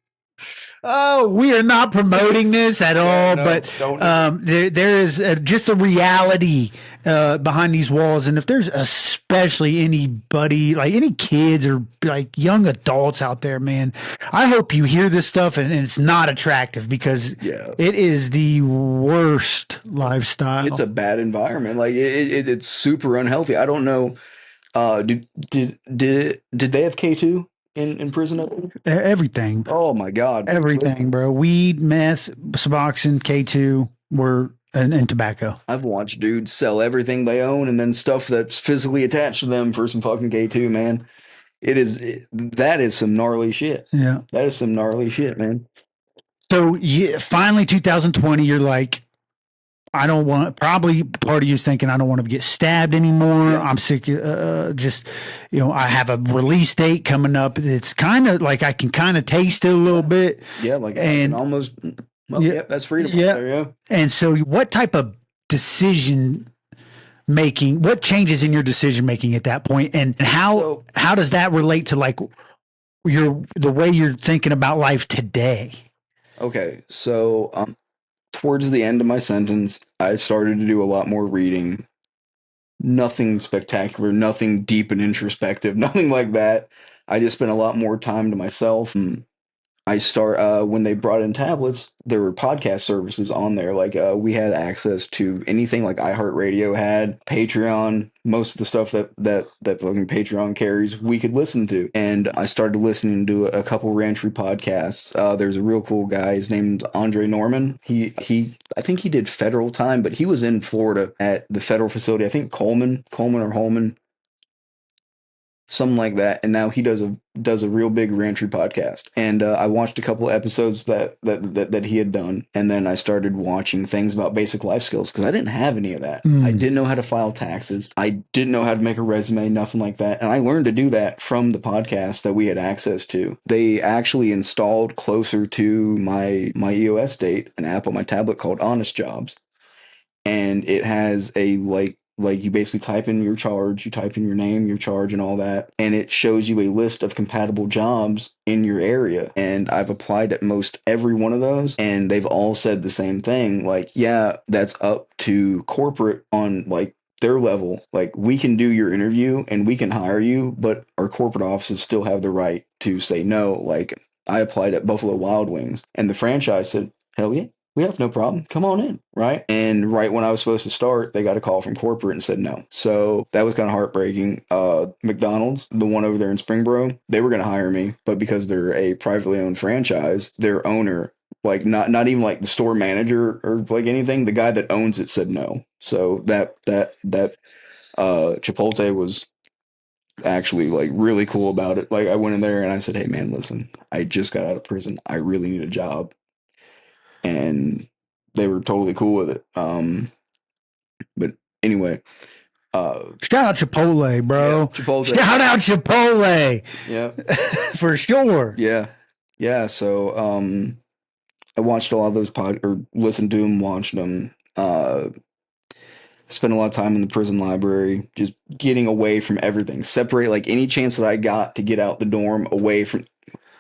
Oh, we are not promoting this at all, but there is just a reality behind these walls. And if there's especially anybody, like any kids or like young adults out there, man, I hope you hear this stuff and it's not attractive, because it is the worst lifestyle. It's a bad environment. Like it's super unhealthy. I don't know. Did they have K2? In prison? Everything. Oh my God. Everything, bro. Weed, meth, Suboxone, K2 and tobacco. I've watched dudes sell everything they own and then stuff that's physically attached to them for some fucking K2, man. That is some gnarly shit. Yeah. That is some gnarly shit, man. So finally, 2020, you're like, I don't want. Probably part of you is thinking, I don't want to get stabbed anymore. Yeah. I'm sick. Just, I have a release date coming up. It's kind of like I can kind of taste it a little bit. Yeah, like I can And almost. Well, yeah, yeah, that's freedom right yeah. there. Yeah. And so, what type of decision making? What changes in your decision making at that point, and how does that relate to like the way you're thinking about life today? Okay, so towards the end of my sentence, I started to do a lot more reading. Nothing spectacular, nothing deep and introspective, nothing like that. I just spent a lot more time to myself. I start when they brought in tablets, there were podcast services on there. Like we had access to anything like iHeartRadio had, Patreon, most of the stuff that fucking Patreon carries, we could listen to. And I started listening to a couple reentry podcasts. There's a real cool guy. His name's Andre Norman. He I think he did federal time, but he was in Florida at the federal facility. I think Coleman or Holman, something like that. And now he does a real big reentry podcast. And I watched a couple episodes that he had done, and then I started watching things about basic life skills because I didn't have any of that. I didn't know how to file taxes. I didn't know how to make a resume, nothing like that. And I learned to do that from the podcast that we had access to. They actually installed closer to my EOS date an app on my tablet called Honest Jobs, and it has a like you basically type in your charge, you type in your name, your charge, and all that, and it shows you a list of compatible jobs in your area. And I've applied at most every one of those, and they've all said the same thing. Like, yeah, that's up to corporate on like their level. Like, we can do your interview and we can hire you, but our corporate offices still have the right to say no. Like, I applied at Buffalo Wild Wings, and the franchise said, hell yeah, we have no problem. Come on in, right? And right when I was supposed to start, they got a call from corporate and said no. So that was kind of heartbreaking. McDonald's, the one over there in Springboro, they were going to hire me, but because they're a privately owned franchise, their owner, like not even like the store manager or like anything, the guy that owns it said no. So that Chipotle was actually like really cool about it. Like I went in there and I said, "Hey man, listen, I just got out of prison. I really need a job." And they were totally cool with it. But anyway, Shout out Chipotle, bro. yeah, Chipotle. Shout out Chipotle. Yeah, for sure. yeah. So I watched a lot of those or listened to them, watched them. Spent a lot of time in the prison library, just getting away from everything. Separate like any chance that I got to get out the dorm away from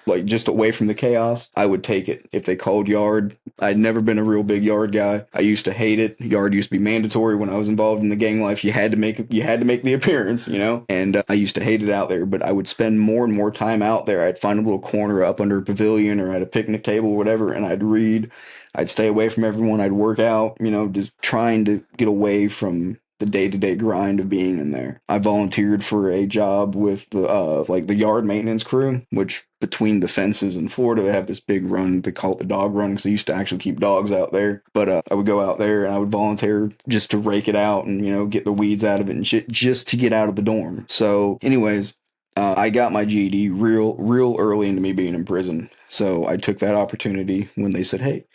like just away from the chaos, I would take it. If they called yard, I'd never been a real big yard guy. I used to hate it. Yard used to be mandatory when I was involved in the gang life. You had to make the appearance, And I used to hate it out there, but I would spend more and more time out there. I'd find a little corner up under a pavilion or at a picnic table, or whatever, and I'd read. I'd stay away from everyone. I'd work out, just trying to get away from the day-to-day grind of being in there. I volunteered for a job with the like the yard maintenance crew, which between the fences in Florida, they have this big run. They call it the dog run because they used to actually keep dogs out there. But I would go out there and I would volunteer just to rake it out and get the weeds out of it and shit, just to get out of the dorm. So, anyways, I got my GED real early into me being in prison. So I took that opportunity when they said, "Hey,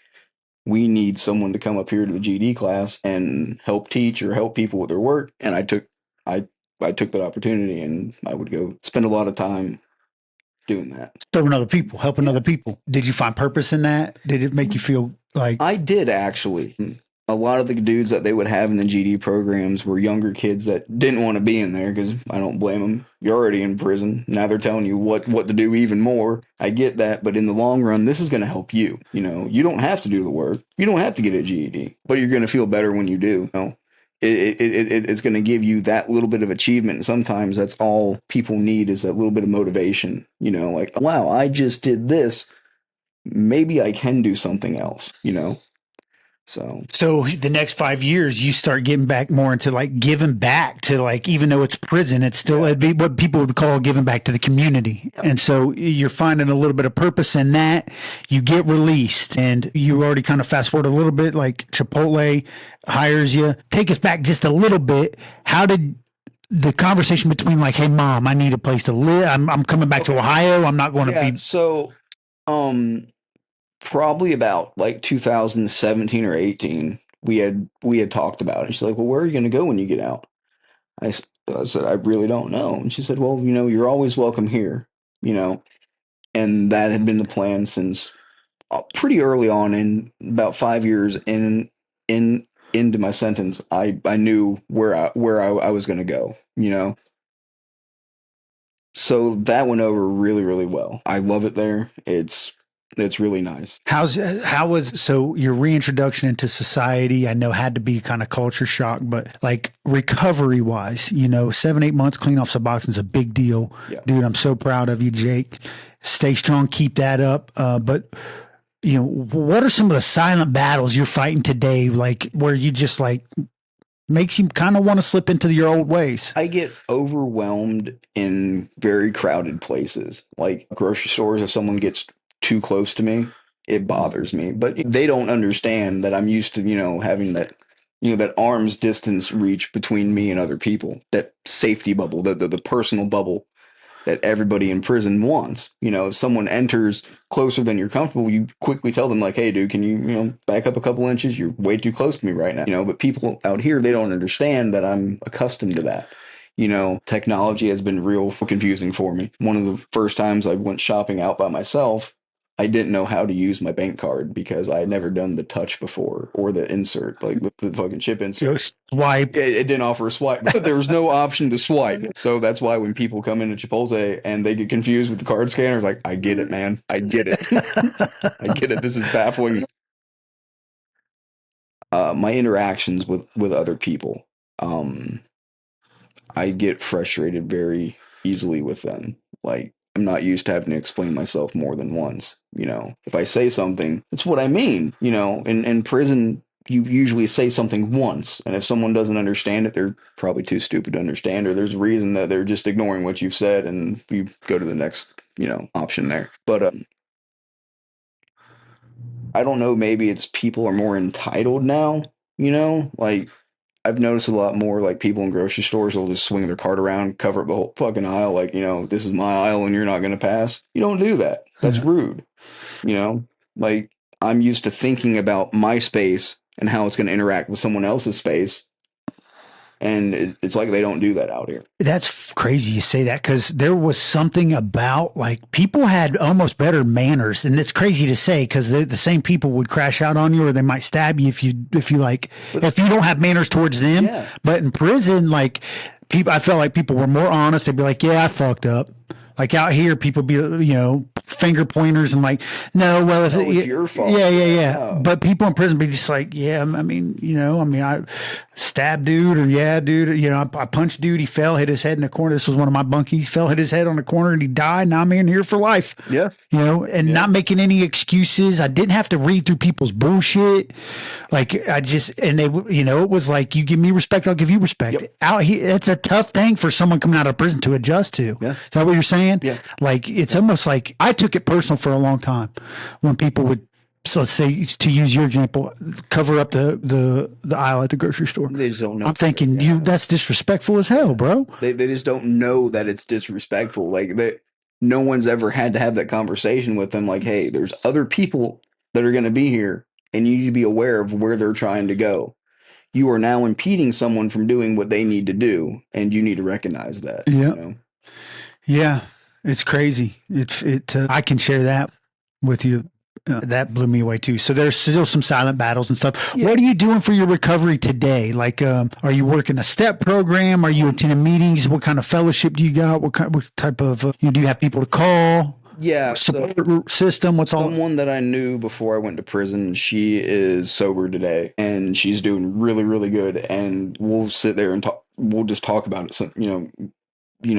we need someone to come up here to the GD class and help teach or help people with their work." And I took that opportunity, and I would go spend a lot of time doing that. Serving other people, helping other people. Did you find purpose in that? Did it make you feel like I did actually? A lot of the dudes that they would have in the GD programs were younger kids that didn't want to be in there because I don't blame them. You're already in prison. Now they're telling you what to do even more. I get that. But in the long run, this is going to help you. You don't have to do the work. You don't have to get a GED, but you're going to feel better when you do. It's going to give you that little bit of achievement. And sometimes that's all people need is that little bit of motivation. Like, wow, I just did this. Maybe I can do something else, So the next 5 years, you start getting back more into like giving back to like, even though it's prison, it's still, it'd be what people would call giving back to the community. Yep. And so you're finding a little bit of purpose in that. You get released, and you already kind of fast forward a little bit, like Chipotle hires you. Take us back just a little bit. How did the conversation between like, "Hey mom, I need a place to live. I'm coming back to Ohio. I'm not going to be." So, probably about like 2017 or 18, we had talked about it. She's like, "Well, where are you going to go when you get out?" I said, "I really don't know." And she said, "Well, you're always welcome here, you know." And that had been the plan since pretty early on, in about 5 years in into my sentence. I knew where I was going to go, you know. So that went over really, really well. I love it there. It's really nice. How was so your reintroduction into society? I know had to be kind of culture shock, but like recovery wise, 7, 8 months clean off Suboxone is a big deal, Yeah. dude. I'm so proud of you, Jake. Stay strong, keep that up. But what are some of the silent battles you're fighting today? Like where you just like makes you kind of want to slip into your old ways. I get overwhelmed in very crowded places, like grocery stores. If someone gets too close to me, it bothers me. But they don't understand that I'm used to, having that arm's distance reach between me and other people, that safety bubble, the personal bubble that everybody in prison wants. If someone enters closer than you're comfortable, you quickly tell them like, "Hey, dude, can you back up a couple inches? You're way too close to me right now." But people out here, they don't understand that I'm accustomed to that. Technology has been real confusing for me. One of the first times I went shopping out by myself, I didn't know how to use my bank card because I had never done the touch before or the insert, like the fucking chip insert. Swipe. It didn't offer a swipe. There was no option to swipe. So that's why when people come into Chipotle and they get confused with the card scanners, like, I get it, man. I get it. I get it. This is baffling. My interactions with other people. I get frustrated very easily with them. Like, I'm not used to having to explain myself more than once. If I say something, it's what I mean. In prison, you usually say something once, and if someone doesn't understand it, they're probably too stupid to understand, or there's a reason that they're just ignoring what you've said, and you go to the next, option there. But I don't know. Maybe it's people are more entitled now. Like I've noticed a lot more like people in grocery stores will just swing their cart around, cover up the whole fucking aisle, like, this is my aisle and you're not going to pass. You don't do that. That's rude. You know, like I'm used to thinking about my space and how it's going to interact with someone else's space. And it's like they don't do that out here. That's crazy you say that because there was something about like people had almost better manners, and it's crazy to say because the same people would crash out on you or they might stab you if you if you don't have manners towards them. Yeah. But in prison, like people, I felt like people were more honest. They'd be like, "Yeah, I fucked up." Like out here, people be finger pointers and like, no, well, if it's your fault. Yeah. Oh. But people in prison be just like, yeah, I mean, I stabbed dude or yeah, dude, I punched dude. He fell, hit his head in the corner. This was one of my bunkies. Fell, hit his head on the corner, and he died. Now I'm in here for life. Yeah. And not making any excuses. I didn't have to read through people's bullshit. Like I just and they, it was like you give me respect, I'll give you respect. Yep. Out here, it's a tough thing for someone coming out of prison to adjust to. Yeah. Is that what you're saying? Yeah. Like it's almost like I took it personal for a long time when people would, so let's say to use your example, cover up the aisle at the grocery store. They just don't know. I'm thinking that's disrespectful as hell, bro. They just don't know that it's disrespectful. Like no one's ever had to have that conversation with them. Like, hey, there's other people that are going to be here, and you need to be aware of where they're trying to go. You are now impeding someone from doing what they need to do, and you need to recognize that. Yeah. Yeah. It's crazy. I can share that with you. That blew me away too. So there's still some silent battles and stuff. Yeah. What are you doing for your recovery today? Like, are you working a step program? Are you attending meetings? What kind of fellowship do you got? What type of, do you have people to call? Yeah. Support system? What's all? Someone that I knew before I went to prison, she is sober today and she's doing really, really good. And we'll sit there and talk. We'll just talk about it. So,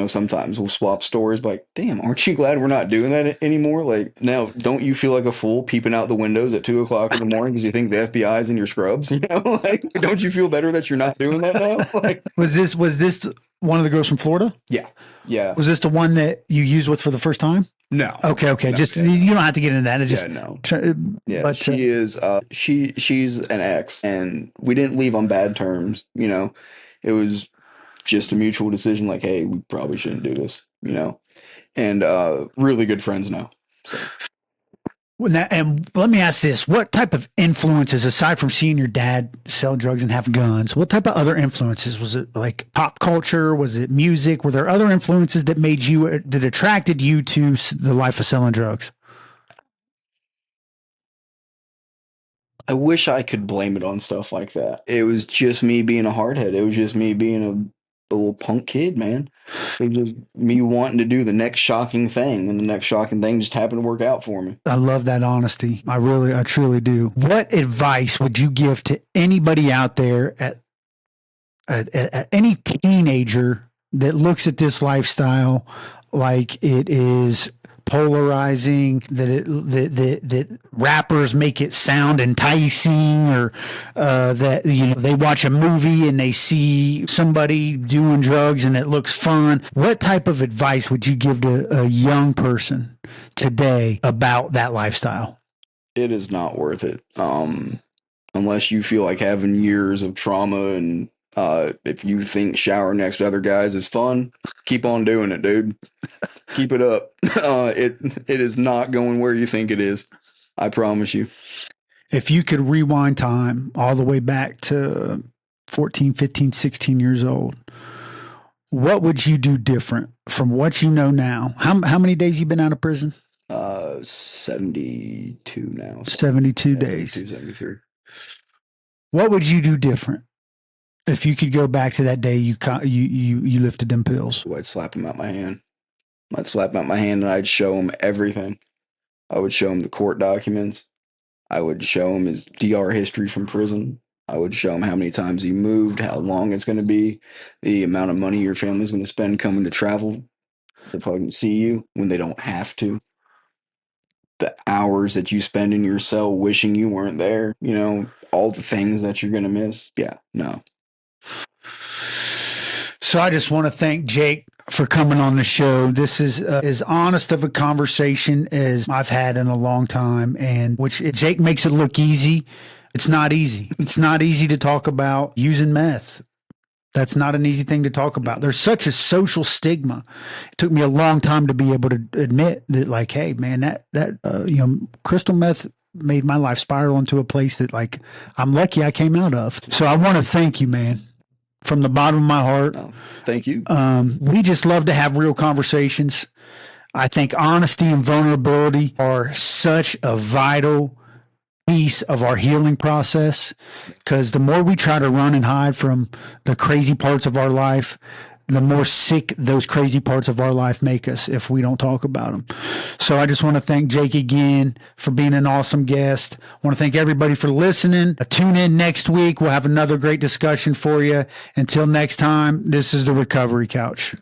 sometimes we'll swap stories like, damn, aren't you glad we're not doing that anymore? Like, now, don't you feel like a fool peeping out the windows at 2:00 in the morning because you think the FBI is in your scrubs? Like, don't you feel better that you're not doing that now? Like, was this one of the girls from Florida? Yeah. Yeah. Was this the one that you used with for the first time? No. Okay. No, just you don't have to get into that. It just no. But she is she's an ex, and we didn't leave on bad terms. It was just a mutual decision. Like, hey, we probably shouldn't do this. And really good friends now. So. And let me ask this: what type of influences, aside from seeing your dad sell drugs and have guns, what type of other influences? Was it like pop culture? Was it music? Were there other influences that made you, that attracted you to the life of selling drugs? I wish I could blame it on stuff like that. It was just me being a hardhead. It was just me being a little punk kid, man. It was just me wanting to do the next shocking thing, and the next shocking thing just happened to work out for me. I love that honesty. I truly do. What advice would you give to anybody out there, at any teenager that looks at this lifestyle like it is polarizing, that rappers make it sound enticing, or that they watch a movie and they see somebody doing drugs and it looks fun? What type of advice would you give to a young person today about that lifestyle? It is not worth it. Unless you feel like having years of trauma, and if you think showering next to other guys is fun, keep on doing it, dude. Keep it up. It is not going where you think it is. I promise you. If you could rewind time all the way back to 14, 15, 16 years old, what would you do different from what you know now? How many days you been out of prison? 72 now. 72 Yeah, days. 72, 73. What would you do different if you could go back to that day you lifted them pills? I'd slap him out my hand. I'd slap him out my hand, and I'd show him everything. I would show him the court documents. I would show him his DR history from prison. I would show him how many times he moved, how long it's going to be, the amount of money your family's going to spend coming to travel to fucking see you when they don't have to. The hours that you spend in your cell wishing you weren't there, all the things that you're going to miss. Yeah, no. So I just want to thank Jake for coming on the show. This is as honest of a conversation as I've had in a long time, and which Jake makes it look easy. It's not easy. It's not easy to talk about using meth. That's not an easy thing to talk about. There's such a social stigma. It took me a long time to be able to admit that, like, hey, man, that crystal meth made my life spiral into a place that, like, I'm lucky I came out of. So I want to thank you, man, from the bottom of my heart. Oh, thank you. We just love to have real conversations. I think honesty and vulnerability are such a vital piece of our healing process, because the more we try to run and hide from the crazy parts of our life, the more sick those crazy parts of our life make us if we don't talk about them. So I just want to thank Jake again for being an awesome guest. I want to thank everybody for listening. Tune in next week. We'll have another great discussion for you. Until next time, this is the Recovery Couch.